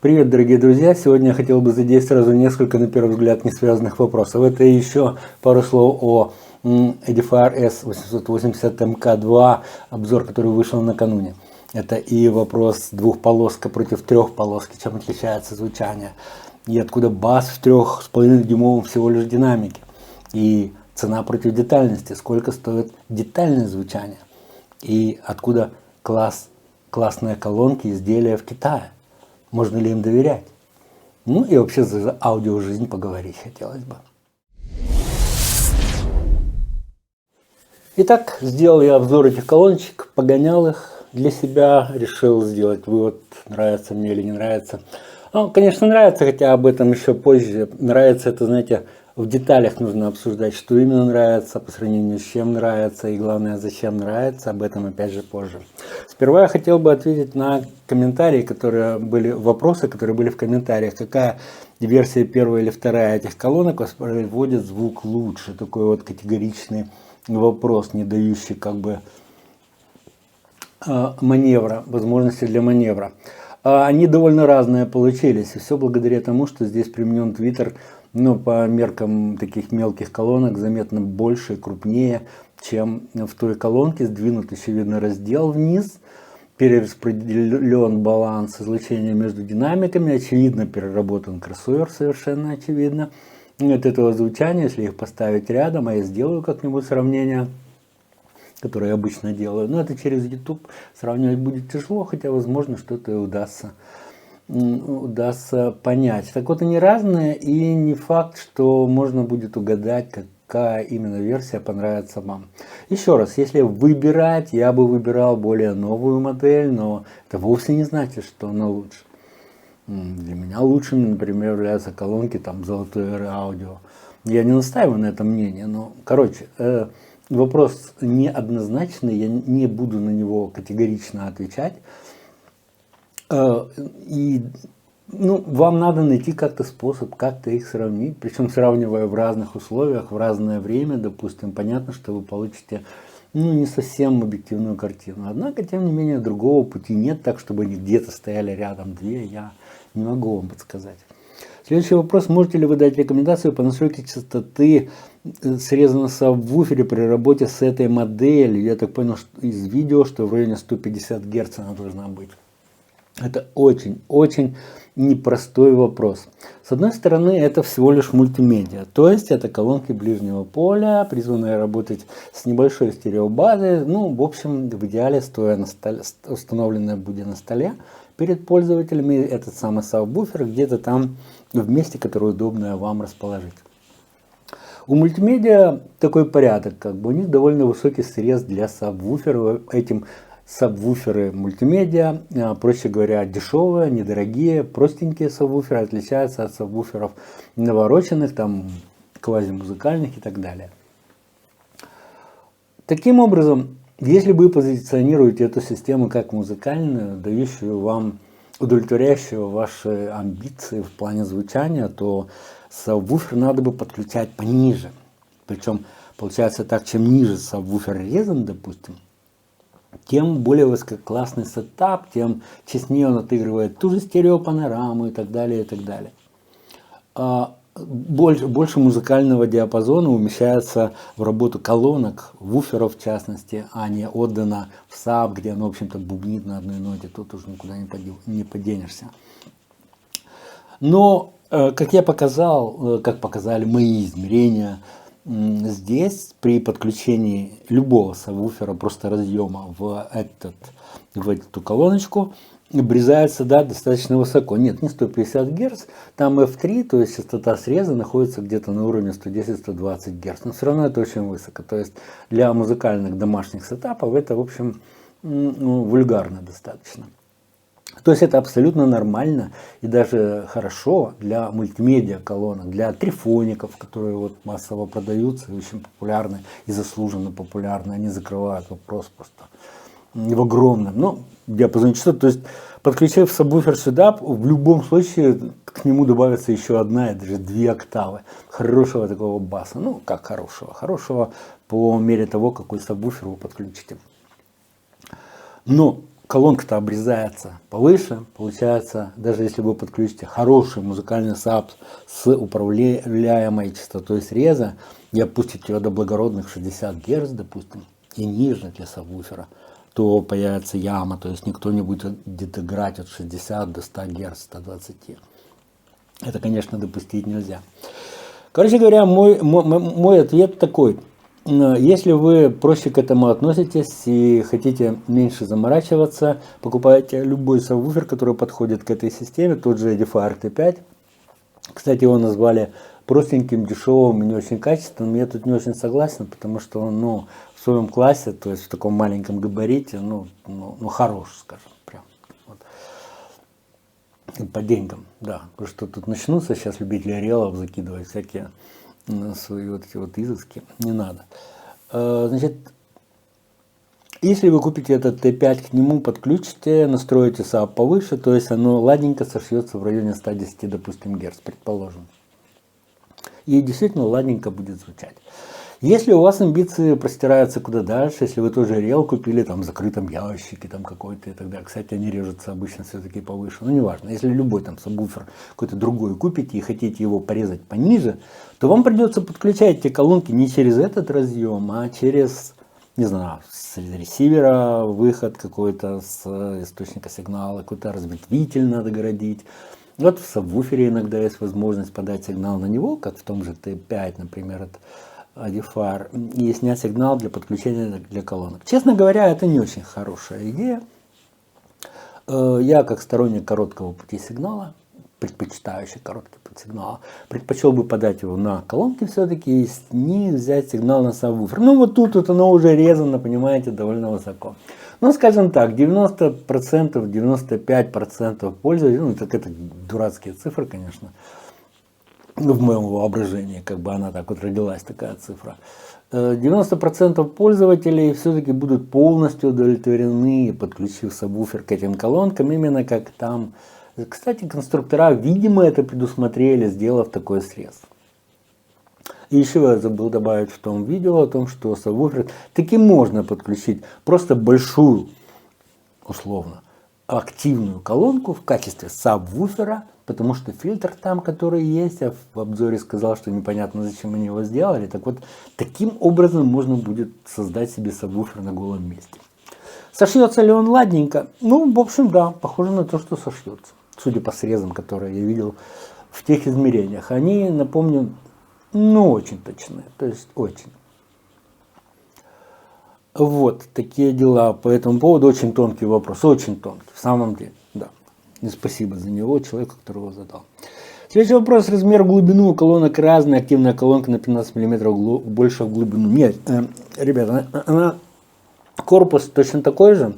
Привет, дорогие друзья! Сегодня я хотел бы задеть сразу несколько, на первый взгляд, не связанных вопросов. Это еще пару слов о Edifier S880MK2, обзор, который вышел накануне. Это и вопрос двухполоска против трехполоски, чем отличается звучание, и откуда бас в 3,5-дюймовом всего лишь динамике, и цена против детальности, сколько стоит детальное звучание, и откуда классные колонки, изделия в Китае. Можно ли им доверять? Ну и вообще за аудиожизнь поговорить хотелось бы. Итак, сделал я обзор этих колоночек, погонял их для себя, решил сделать вывод, нравится мне или не нравится. Ну, конечно, нравится, хотя об этом еще позже. Нравится это, знаете, в деталях нужно обсуждать, что именно нравится, по сравнению с чем нравится, и главное, зачем нравится, об этом опять же позже. Сперва я хотел бы ответить на комментарии, вопросы, которые были в комментариях. Какая версия, первая или вторая этих колонок воспроизводит звук лучше? Такой вот категоричный вопрос, не дающий как бы маневра, возможности для маневра. Они довольно разные получились, и все благодаря тому, что здесь применен твиттер, но по меркам таких мелких колонок заметно больше, крупнее, чем в той колонке. Сдвинут еще видно раздел вниз, перераспределен баланс излучения между динамиками, очевидно переработан кроссовер, совершенно очевидно. И от этого звучания, если их поставить рядом, а я сделаю как-нибудь сравнение, которое я обычно делаю, но это через YouTube сравнивать будет тяжело, хотя возможно что-то и удастся понять. Так вот, они разные, и не факт, что можно будет угадать, какая именно версия понравится вам. Еще раз, если выбирать, я бы выбирал более новую модель, но это вовсе не значит, что она лучше. Для меня лучшими, например, являются колонки там Золотой Эры Аудио. Я не настаиваю на этом мнении, но, короче, вопрос неоднозначный, я не буду на него категорично отвечать. Вам надо найти как-то способ, как-то их сравнить, причем сравнивая в разных условиях, в разное время, допустим, понятно, что вы получите не совсем объективную картину. Однако, тем не менее, другого пути нет, так, чтобы они где-то стояли рядом две, я не могу вам подсказать. Следующий вопрос. Можете ли вы дать рекомендацию по настройке частоты срезанного сабвуфера при работе с этой моделью? Я так понял из видео, что в районе 150 Гц она должна быть. Это очень непростой вопрос. С одной стороны, это всего лишь мультимедиа, то есть это колонки ближнего поля, призванные работать с небольшой стереобазой, в общем, в идеале стоя на столе, установленная будет на столе перед пользователями, этот самый сабвуфер где-то там в месте, которое удобно вам расположить. У мультимедиа такой порядок, у них довольно высокий срез для сабвуфера, этим сабвуферы мультимедиа, проще говоря, дешевые, недорогие, простенькие сабвуферы отличаются от сабвуферов навороченных, там, квазимузыкальных и так далее. Таким образом, если вы позиционируете эту систему как музыкальную, дающую вам, удовлетворяющую ваши амбиции в плане звучания, то сабвуфер надо бы подключать пониже. Причем, получается так, чем ниже сабвуфер резан, допустим, тем более высококлассный сетап, тем честнее он отыгрывает ту же стереопанораму и так далее, и так далее. Больше музыкального диапазона умещается в работу колонок, вуферов в частности, а не отдано в саб, где оно, в общем-то, бубнит на одной ноте, тут уже никуда не поденешься. Но, как я показал, как показали мои измерения, здесь при подключении любого сабвуфера, просто разъема в эту колоночку, обрезается достаточно высоко. Нет, не 150 Гц, там F3, то есть частота среза находится где-то на уровне 110-120 Гц. Но все равно это очень высоко. То есть для музыкальных домашних сетапов это, в общем, вульгарно достаточно. То есть это абсолютно нормально и даже хорошо для мультимедиа колонок, для трифоников, которые массово продаются и очень популярны и заслуженно популярны. Они закрывают вопрос просто в огромном диапазоне частот. То есть подключив сабвуфер сюда, в любом случае к нему добавится еще одна и даже 2 октавы хорошего такого баса. Как хорошего по мере того, какой сабвуфер вы подключите. Но колонка-то обрезается повыше, получается, даже если вы подключите хороший музыкальный САП с управляемой частотой среза и опустите ее до благородных 60 Гц, допустим, и ниже для сабвуфера, то появится яма, то есть никто не будет где-то играть от 60 до 100 Гц, 120. Это, конечно, допустить нельзя. Короче говоря, мой ответ такой. Если вы проще к этому относитесь и хотите меньше заморачиваться, покупайте любой сабвуфер, который подходит к этой системе, тот же Edifier T5. Кстати, его назвали простеньким, дешевым и не очень качественным. Я тут не очень согласен, потому что он в своем классе, то есть в таком маленьком габарите, хорош, скажем, прям. Вот. По деньгам, да. Потому что тут начнутся сейчас любители релов закидывать всякие свои вот эти вот изыски. Не надо. Значит, если вы купите этот T5, к нему подключите, настроите САП повыше, то есть оно ладненько сошьется в районе 110, допустим, Гц, предположим. И действительно ладненько будет звучать. Если у вас амбиции простираются куда дальше, если вы тоже рел купили там в закрытом ящике там какой-то и так далее, кстати, они режутся обычно все-таки повыше, но неважно, если любой там сабвуфер какой-то другой купите и хотите его порезать пониже, то вам придется подключать эти колонки не через этот разъем, а через, не знаю, с ресивера выход какой-то, с источника сигнала, какой-то разветвитель надо городить. Вот в сабвуфере иногда есть возможность подать сигнал на него, как в том же T5, например, от Edifier, и снять сигнал для подключения для колонок. Честно говоря, это не очень хорошая идея. Я, как сторонник короткого пути сигнала, предпочитающий короткий путь сигнала, предпочел бы подать его на колонки все-таки и с них взять сигнал на сабвуфер. Ну вот тут вот оно уже резано, понимаете, довольно высоко. Ну, скажем так, 90%, 95% пользователей, так это дурацкие цифры, конечно, в моем воображении, как бы она так вот родилась, такая цифра. 90% пользователей все-таки будут полностью удовлетворены, подключив сабвуфер к этим колонкам, именно как там. Кстати, конструктора, видимо, это предусмотрели, сделав такой срез. И еще я забыл добавить в том видео о том, что сабвуфер таки можно подключить просто большую, условно, активную колонку в качестве сабвуфера, потому что фильтр там, который есть, я в обзоре сказал, что непонятно, зачем они его сделали. Так вот, таким образом можно будет создать себе сабвуфер на голом месте. Сошьется ли он ладненько? Ну, в общем, да, похоже на то, что сошьется. Судя по срезам, которые я видел в тех измерениях. Они, напомню, очень точные, то есть очень. Вот, такие дела по этому поводу. Очень тонкий вопрос, очень тонкий, в самом деле, да. И спасибо за него человеку, который его задал. Следующий вопрос. Размер, глубину у колонок разный. Активная колонка на 15 мм больше в глубину. Нет, ребята, она корпус точно такой же,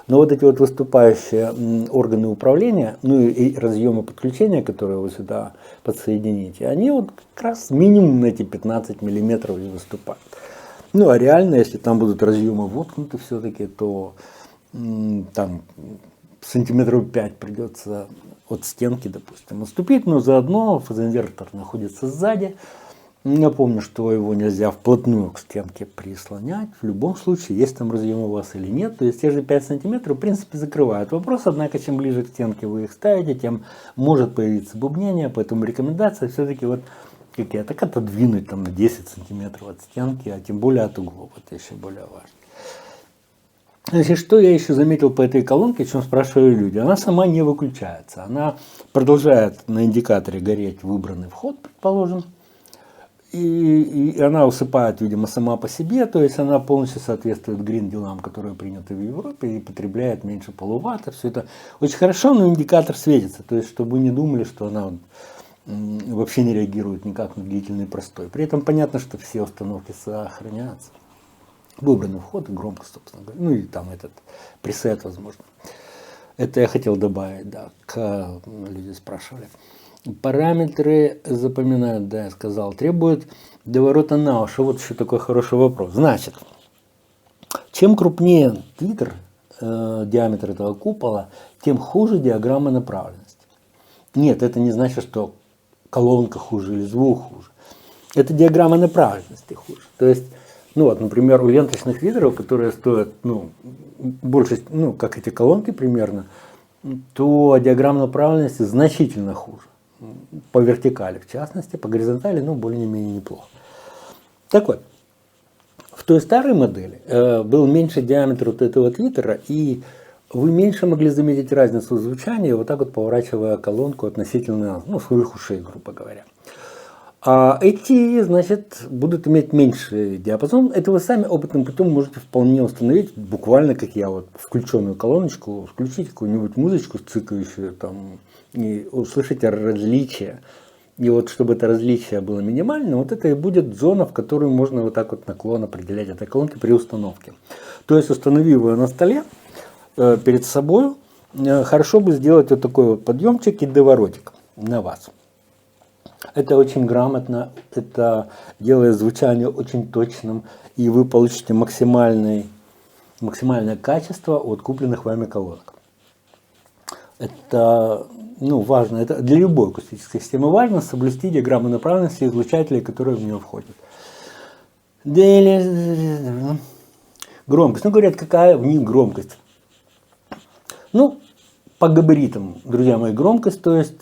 но вот эти вот выступающие органы управления, и разъемы подключения, которые вы сюда подсоедините, они вот как раз минимум на эти 15 мм и выступают. Ну, а реально, если там будут разъемы воткнуты все-таки, то там сантиметров 5 придется от стенки, допустим, наступить, но заодно фазоинвертор находится сзади. Напомню, что его нельзя вплотную к стенке прислонять. В любом случае, есть там разъем у вас или нет. То есть те же 5 сантиметров, в принципе, закрывают вопрос. Однако, чем ближе к стенке вы их ставите, тем может появиться бубнение. Поэтому рекомендация все-таки вот какие так отодвинуть там на 10 сантиметров от стенки, а тем более от углов. Это еще более важно. Значит, что я еще заметил по этой колонке, о чем спрашивали люди. Она сама не выключается. Она продолжает на индикаторе гореть выбранный вход, предположим. И она усыпает, видимо, сама по себе, то есть она полностью соответствует грин-делам, которые приняты в Европе, и потребляет меньше полуватта. Все это очень хорошо, но индикатор светится, то есть чтобы вы не думали, что она вообще не реагирует никак на длительный простой. При этом понятно, что все установки сохраняются. Выбранный вход и громкость, собственно говоря. Ну и там этот пресет, возможно. Это я хотел добавить, да, люди спрашивали. Параметры запоминают, да, я сказал, требуют доворота на уши. Вот еще такой хороший вопрос. Значит, чем крупнее твиттер, диаметр этого купола, тем хуже диаграмма направленности. Нет, это не значит, что колонка хуже или звук хуже. Это диаграмма направленности хуже. То есть, Ну вот, например, у ленточных видеров, которые стоят, ну, больше, ну, как эти колонки примерно, то диаграмма направленности значительно хуже. По вертикали, в частности, по горизонтали, ну, более-менее неплохо. Так вот, в той старой модели был меньше диаметр вот этого твиттера, и вы меньше могли заметить разницу в звучании, вот так вот поворачивая колонку относительно, ну, своих ушей, грубо говоря. А эти, значит, будут иметь меньший диапазон. Это вы сами опытным путем можете вполне установить, буквально как я, вот включенную колоночку, включить какую-нибудь музычку цикающую, там, и услышите различия. И вот чтобы это различие было минимальным, вот это и будет зона, в которую можно вот так вот наклон определять этой колонки при установке. То есть, установив ее на столе перед собой, хорошо бы сделать вот такой вот подъемчик и доворотик на вас. Это очень грамотно, это делает звучание очень точным, и вы получите максимальное качество от купленных вами колонок. Это, ну, важно, это для любой акустической системы важно соблюсти диаграмму направленности излучателей, которые в нее входят. Громкость. Ну, говорят, какая в них громкость? Ну, по габаритам, друзья мои, громкость, то есть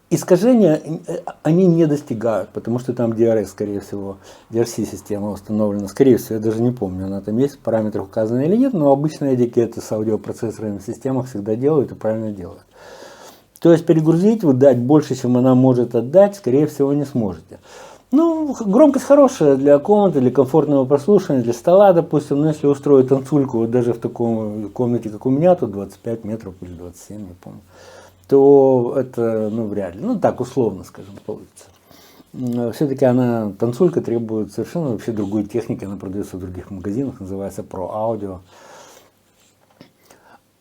искажения они не достигают, потому что там DRS, скорее всего, DRC-система установлена, скорее всего, я даже не помню, она там есть, в параметрах указаны или нет, но обычно эдикеты с аудиопроцессорами в системах всегда делают и правильно делают. То есть перегрузить, вы дать больше, чем она может отдать, скорее всего, не сможете. Ну, громкость хорошая для комнаты, для комфортного прослушивания, для стола, допустим, но если устроить танцульку, вот даже в такой комнате, как у меня, тут 25 метров или 27, не помню, то это, ну, вряд ли. Ну, так, условно, скажем, получится. Все-таки она, танцулька, требует совершенно вообще другой техники, она продается в других магазинах, называется Pro Audio.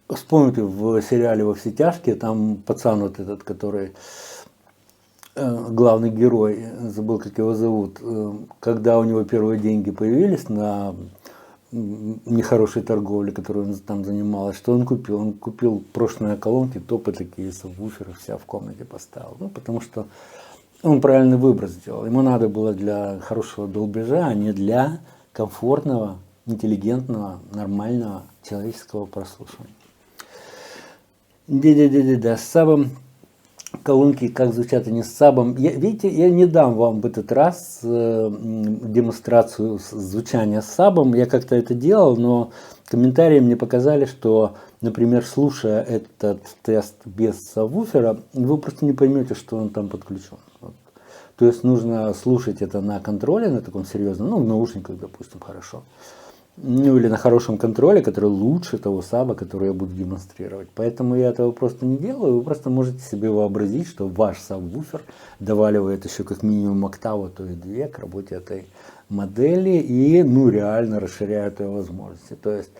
Вспомните, в сериале «Во все тяжкие», там пацан вот этот, который главный герой, забыл, как его зовут, когда у него первые деньги появились на нехорошей торговли, которую он там занималась, что он купил? Он купил прошлые колонки, топы такие, сабвуферы, вся в комнате поставил. Ну, потому что он правильный выбор сделал. Ему надо было для хорошего долбежа, а не для комфортного, интеллигентного, нормального человеческого прослушивания. Да, с сабом колонки, как звучат они с сабом. Видите, я не дам вам в этот раз демонстрацию звучания с сабом. Я как-то это делал, но комментарии мне показали, что, например, слушая этот тест без сабвуфера, вы просто не поймете, что он там подключен. Вот. То есть нужно слушать это на контроле, на таком серьезном, ну, в наушниках, допустим, хорошо. Ну, или на хорошем контроле, который лучше того саба, который я буду демонстрировать. Поэтому я этого просто не делаю. Вы просто можете себе вообразить, что ваш сабвуфер доваливает еще как минимум октаву, то и две к работе этой модели и, ну, реально расширяет ее возможности. То есть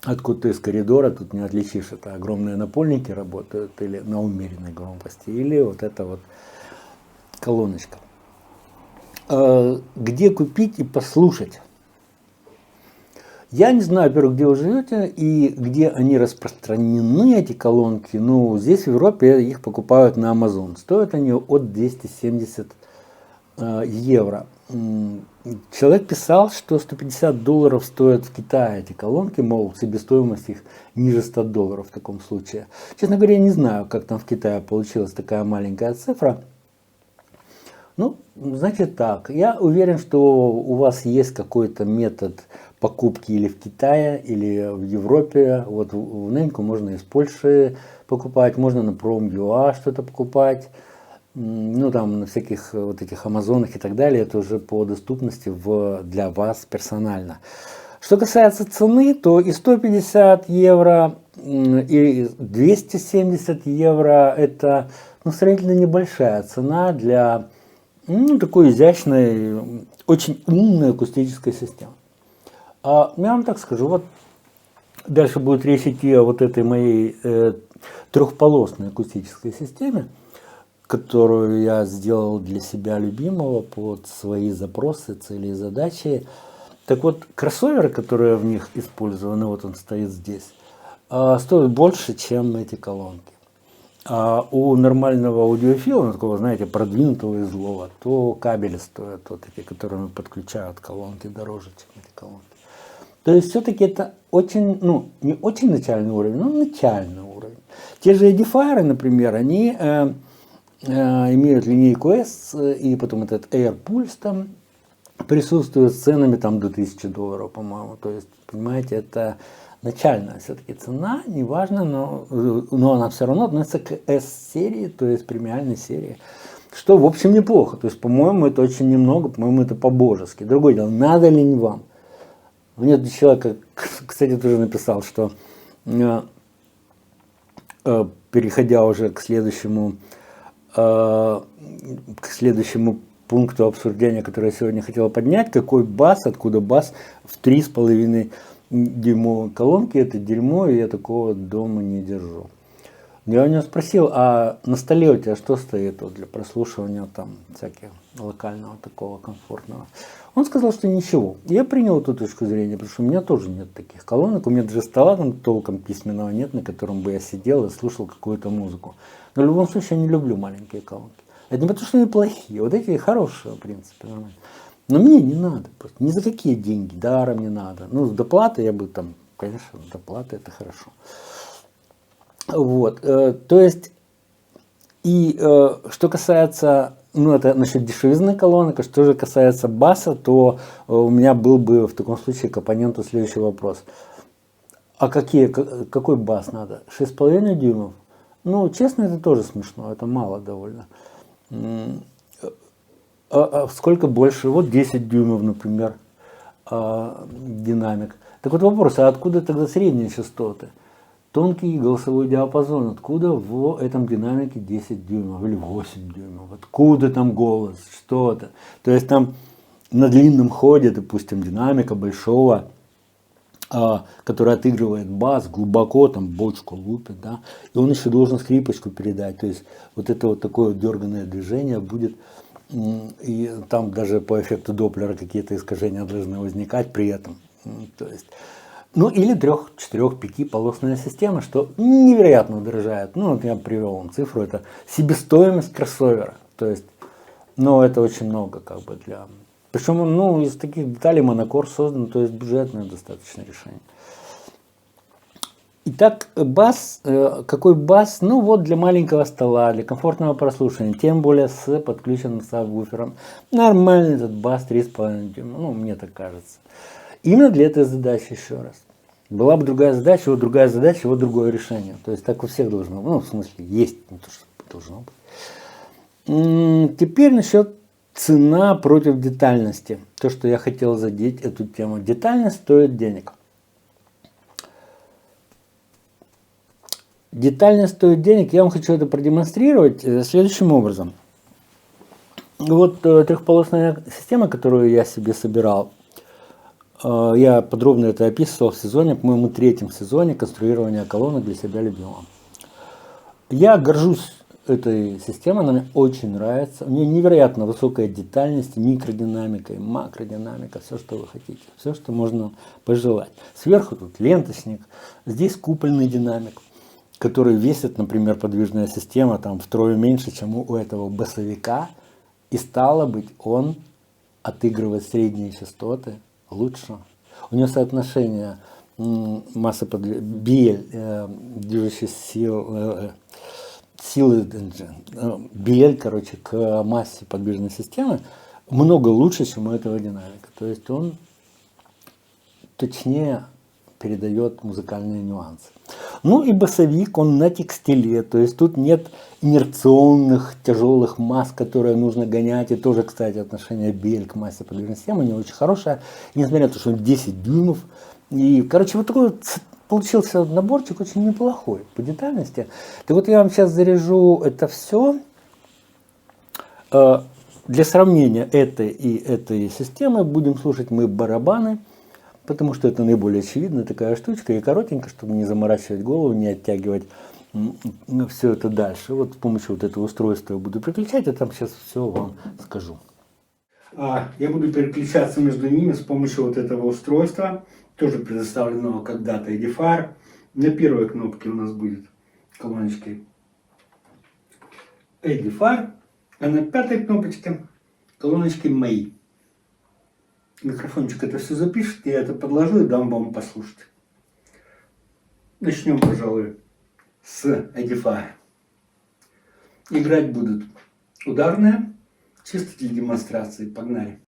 откуда-то из коридора тут не отличишь, это огромные напольники работают или на умеренной громкости, или вот эта вот колоночка. Где купить и послушать? Я не знаю, во-первых, где вы живете и где они распространены, эти колонки. Ну, здесь в Европе их покупают на Amazon. Стоят они от 270 евро. Человек писал, что $150 стоят в Китае эти колонки, мол, себестоимость их ниже $100 в таком случае. Честно говоря, я не знаю, как там в Китае получилась такая маленькая цифра. Ну, значит так, я уверен, что у вас есть какой-то метод покупки или в Китае, или в Европе. Вот в Неньку можно из Польши покупать, можно на Prom.ua что-то покупать. Ну, там на всяких вот этих Амазонах и так далее. Это уже по доступности для вас персонально. Что касается цены, то и 150 евро, и 270 евро это, ну, сравнительно небольшая цена для, ну, такой изящной, очень умной акустической системы. Я вам так скажу, вот дальше будет речь идти о вот этой моей трехполосной акустической системе, которую я сделал для себя любимого под свои запросы, цели и задачи. Так вот, кроссоверы, которые в них использованы, вот он стоит здесь, стоят больше, чем эти колонки. А у нормального аудиофила, такого, знаете, продвинутого и злого, то кабели стоят вот эти, которые подключают колонки, дороже, чем эти колонки. То есть все-таки это очень, ну, не очень начальный уровень, но начальный уровень. Те же Edifier, например, они имеют линейку S, и потом этот Air Pulse там присутствует с ценами там до $1000, по-моему. То есть, понимаете, это начальная все-таки цена, неважно, но она все равно относится к S-серии, то есть премиальной серии. Что, в общем, неплохо. То есть, по-моему, это очень немного, по-моему, это по-божески. Другое дело, надо ли не вам? Мне тут человек, кстати, тоже написал, что переходя уже к следующему пункту обсуждения, который я сегодня хотел поднять, какой бас, откуда бас в 3,5 дюймовой колонке, это дерьмо, и я такого дома не держу. Я у него спросил, а на столе у тебя что стоит вот, для прослушивания там всяких локального такого комфортного? Он сказал, что ничего. Я принял эту точку зрения, потому что у меня тоже нет таких колонок, у меня даже стола там толком письменного нет, на котором бы я сидел и слушал какую-то музыку. Но в любом случае я не люблю маленькие колонки. Это не потому, что они плохие, вот эти хорошие, в принципе, нормально. Но мне не надо, просто ни за какие деньги, даром не надо. Ну, с доплатой я бы там, конечно, доплата это хорошо. Вот, то есть, и что касается, ну, это насчет дешевизны колонок, а что же касается баса, то у меня был бы в таком случае к оппоненту следующий вопрос. А какой бас надо? 6,5 дюймов? Ну, честно, это тоже смешно, это мало довольно. А сколько больше? Вот 10 дюймов, например, динамик. Так вот вопрос, а откуда тогда средние частоты? Тонкий голосовой диапазон, откуда в этом динамике 10 дюймов или 8 дюймов? Откуда там голос, что-то? То есть там на длинном ходе, допустим, динамика большого, который отыгрывает бас, глубоко там бочку лупит, да, и он еще должен скрипочку передать. То есть вот это вот такое дерганное движение будет, и там даже по эффекту Доплера какие-то искажения должны возникать при этом. То есть, ну или 3, 4, 5 полосная система, что невероятно удорожает. Ну вот я привел вам цифру, это себестоимость кроссовера. То есть, ну это очень много как бы для... Причем, ну, из таких деталей монокор создан, то есть бюджетное достаточно решение. Итак, бас, какой бас? Ну вот для маленького стола, для комфортного прослушивания, тем более с подключенным сабвуфером. Нормальный этот бас 3,5 дюйма, ну мне так кажется. Именно для этой задачи, еще раз. Была бы другая задача, вот другая задача, вот другое решение. То есть так у всех должно быть, ну в смысле есть, не то, что должно быть. Теперь насчет цена против детальности. То, что я хотел задеть эту тему. Детальность стоит денег. Детальность стоит денег. Я вам хочу это продемонстрировать следующим образом. Вот трехполосная система, которую я себе собирал. Я подробно это описывал в сезоне, по-моему, 3-м сезоне конструирования колонок для себя любимого. Я горжусь этой системой, она мне очень нравится. У нее невероятно высокая детальность, микродинамика и макродинамика, все, что вы хотите, все, что можно пожелать. Сверху тут ленточник, здесь купольный динамик, который весит, например, подвижная система там втрое меньше, чем у этого басовика, и стало быть, он отыгрывает средние частоты лучше. У него соотношение массы BL, движущей силы BL, короче, к массе подвижной системы много лучше, чем у этого динамика. То есть он точнее передает музыкальные нюансы. Ну и басовик, он на текстиле, то есть тут нет инерционных тяжелых масс, которые нужно гонять. И тоже, кстати, отношение BL к массе подвижной системы не очень хорошее, несмотря на то, что он 10 дюймов. И, короче, вот такой вот получился наборчик очень неплохой по детальности. Так вот я вам сейчас заряжу это все. Для сравнения этой системы будем слушать мы барабаны, потому что это наиболее очевидная такая штучка и коротенько, чтобы не заморачивать голову, не оттягивать все это дальше. Вот с помощью вот этого устройства я буду переключать, я там сейчас все вам скажу. Я буду переключаться между ними с помощью вот этого устройства, тоже предоставленного когда-то Edifier. На первой кнопке у нас будет колоночки Edifier, а на пятой кнопочке колоночки May. Микрофончик это все запишет, я это подложу и дам вам послушать. Начнем, пожалуй, с Edifier. Играть будут ударные, чисто для демонстрации. Погнали.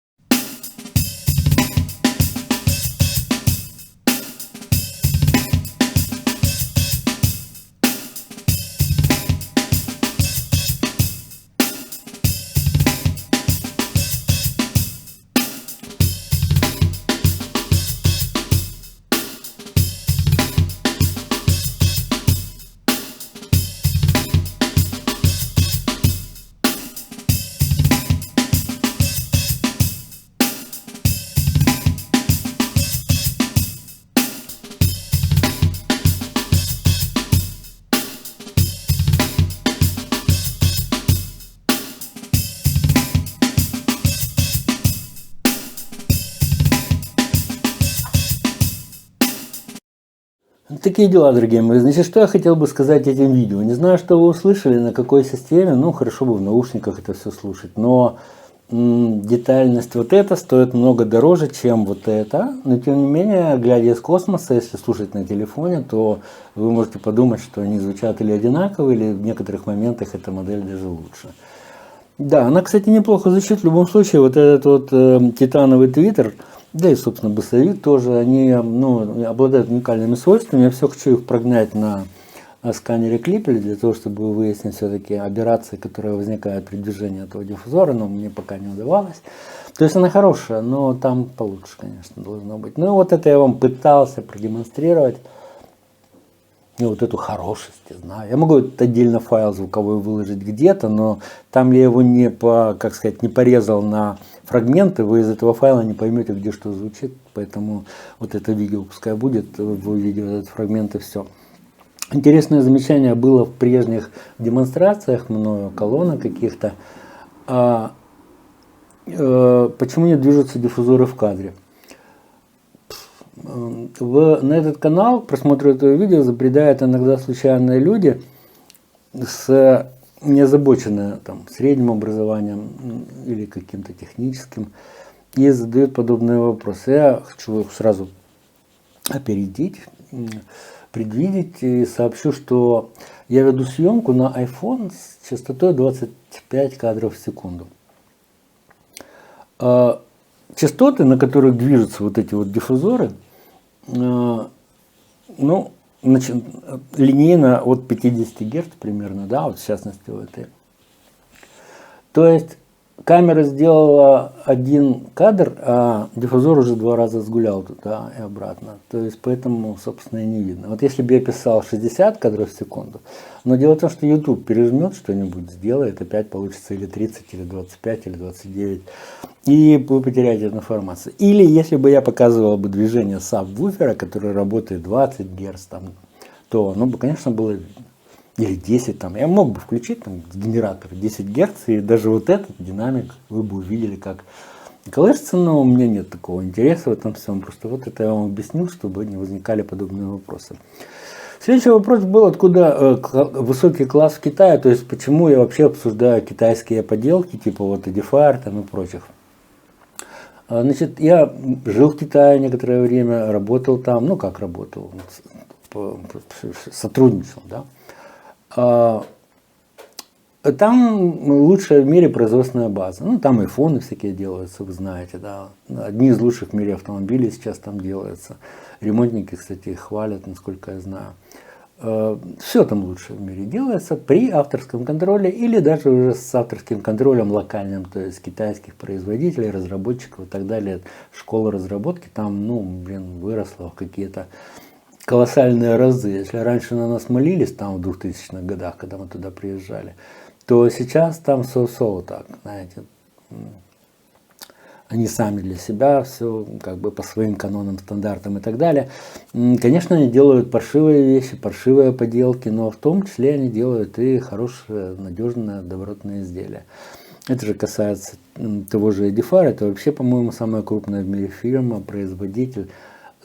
Такие дела, дорогие мои. Значит, что я хотел бы сказать этим видео? Не знаю, что вы услышали, на какой системе. Ну, хорошо бы в наушниках это все слушать. Но детальность вот эта стоит много дороже, чем вот это. Но, тем не менее, глядя из космоса, если слушать на телефоне, то вы можете подумать, что они звучат или одинаково, или в некоторых моментах эта модель даже лучше. Да, она, кстати, неплохо звучит. В любом случае, вот этот вот титановый твиттер, да и, собственно, басовик тоже, они обладают уникальными свойствами. Я все хочу их прогнать на сканере Клиппеля для того, чтобы выяснить все-таки аберрации, которые возникают при движении этого диффузора, но мне пока не удавалось. То есть она хорошая, но там получше, конечно, должно быть. Ну вот это я вам пытался продемонстрировать. И вот эту хорошесть, я знаю. Я могу этот отдельно файл звуковой выложить где-то, но там я его не порезал на фрагменты, вы из этого файла не поймете, где что звучит. Поэтому вот это видео пускай будет, вы увидите этот фрагмент и все. Интересное замечание было в прежних демонстрациях мною колонок каких-то. Почему не движутся диффузоры в кадре? На этот канал просмотру этого видео забредают иногда случайные люди с неозабоченным средним образованием или каким-то техническим и задают подобные вопросы. Я хочу их сразу опередить, предвидеть и сообщу, что я веду съемку на iPhone с частотой 25 кадров в секунду. Частоты, на которых движутся вот эти вот диффузоры, линейно от 50 Гц примерно, да, вот в частности в этой. То есть камера сделала один кадр, а диффузор уже 2 раза сгулял туда и обратно. То есть поэтому, собственно, и не видно. Вот если бы я писал 60 кадров в секунду, но дело в том, что YouTube пережмет что-нибудь, сделает, опять получится или 30, или 25, или 29. И вы потеряете эту информацию. Или если бы я показывал бы движение сабвуфера, который работает 20 Гц, то оно бы, конечно, было видно. Или 10 я мог бы включить генератор 10 Гц, и даже вот этот динамик вы бы увидели, как колышется, но у меня нет такого интереса в этом всем. Просто вот это я вам объяснил, чтобы не возникали подобные вопросы. Следующий вопрос был, откуда высокий класс в Китае, то есть почему я вообще обсуждаю китайские поделки, типа вот Edifier и прочих. Значит, я жил в Китае некоторое время, работал там, сотрудничал, да. Там лучшая в мире производственная база. Там айфоны всякие делаются, вы знаете, да. Одни из лучших в мире автомобилей сейчас там делаются. Ремонтники, кстати, их хвалят, насколько я знаю. Все там лучше в мире делается при авторском контроле или даже уже с авторским контролем локальным, то есть китайских производителей, разработчиков и так далее. Школа разработки там, выросла в какие-то колоссальные разы. Если раньше на нас молились там в 2000-х годах, когда мы туда приезжали, то сейчас там so-so так, знаете. Они сами для себя, все по своим канонам, стандартам и так далее. Конечно, они делают паршивые вещи, паршивые поделки, но в том числе они делают и хорошие, надежные, добротные изделия. Это же касается того же Edifier, это вообще, по-моему, самая крупная в мире фирма, производитель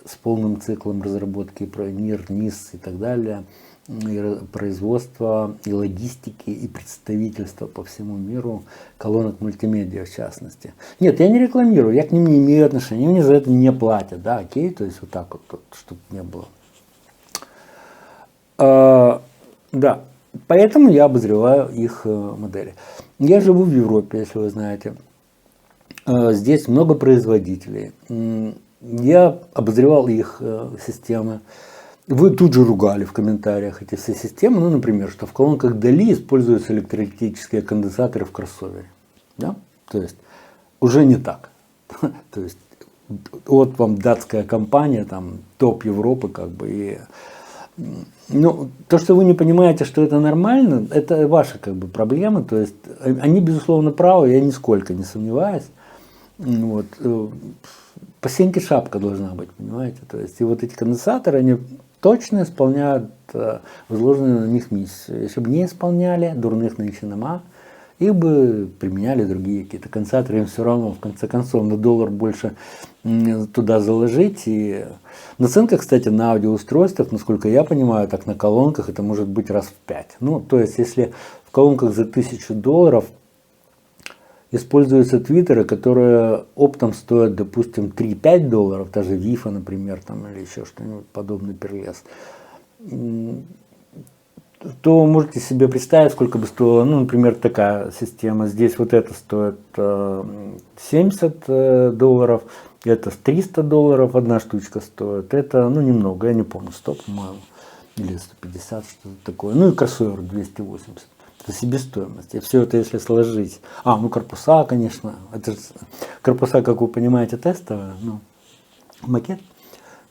с полным циклом разработки про НИР, НИС и так далее, и производства, и логистики, и представительства по всему миру колонок мультимедиа в частности. Нет, я не рекламирую, я к ним не имею отношения, мне за это не платят, да, окей, то есть вот так вот, чтобы не было. Да, поэтому я обозреваю их модели. Я живу в Европе, если вы знаете. Здесь много производителей. Я обозревал их системы. Вы тут же ругали в комментариях эти все системы. Ну, например, что в колонках Dali используются электролитические конденсаторы в кроссовере. Да? То есть уже не так. То есть вот вам датская компания, там топ Европы, как бы, и ну, то, что вы не понимаете, что это нормально, это ваши как бы проблемы. То есть они, безусловно, правы, я нисколько не сомневаюсь. Вот. По сеньке шапка должна быть, понимаете? То есть и вот эти конденсаторы, они точно исполняют возложенные на них миссию. Если бы не исполняли, дурных нынче нема, их бы применяли другие какие-то конденсаторы, им все равно, в конце концов, на доллар больше туда заложить. И наценка, кстати, на аудиоустройствах, насколько я понимаю, так на колонках это может быть раз в 5. Ну, то есть, если в колонках за $1000 используются твиттеры, которые оптом стоят, допустим, $3-5, та же Вифа, например, там, или еще что-нибудь подобный перлес, то можете себе представить, сколько бы стоила, ну, например, такая система. Здесь вот это стоит $70, это $300 одна штучка стоит. Это, ну, немного, я не помню, 100, по-моему, или 150, что-то такое. Ну, и кроссовер 280. Это себестоимость. И все это, если сложить. Ну, корпуса, конечно. Это же корпуса, как вы понимаете, тестовые, ну, макет.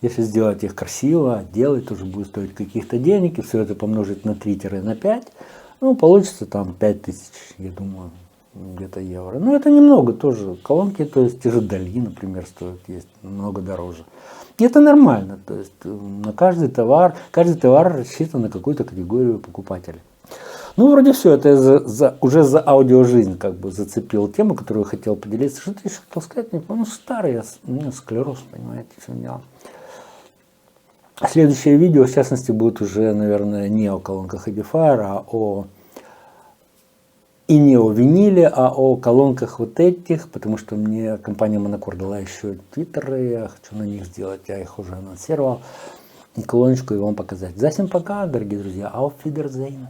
Если сделать их красиво, отделать, тоже будет стоить каких-то денег, и все это помножить на 3-5, ну, получится там 5000, я думаю, где-то евро. Ну, это немного тоже. Колонки, то есть, те же Dali, например, стоят, есть намного дороже. И это нормально, то есть, на каждый товар рассчитан на какую-то категорию покупателей. Ну, вроде все, это я уже за аудиожизнь как бы зацепил тему, которую я хотел поделиться. Что-то еще хотел сказать, не помню, старый, у меня склероз, понимаете, все дело. Следующее видео, в частности, будет уже, наверное, не о колонках Edifier, и не о виниле, а о колонках вот этих, потому что мне компания Monocore дала еще твиттеры, я хочу на них сделать, я их уже анонсировал, и колоночку и вам показать. За всем пока, дорогие друзья, auf Wiedersehen.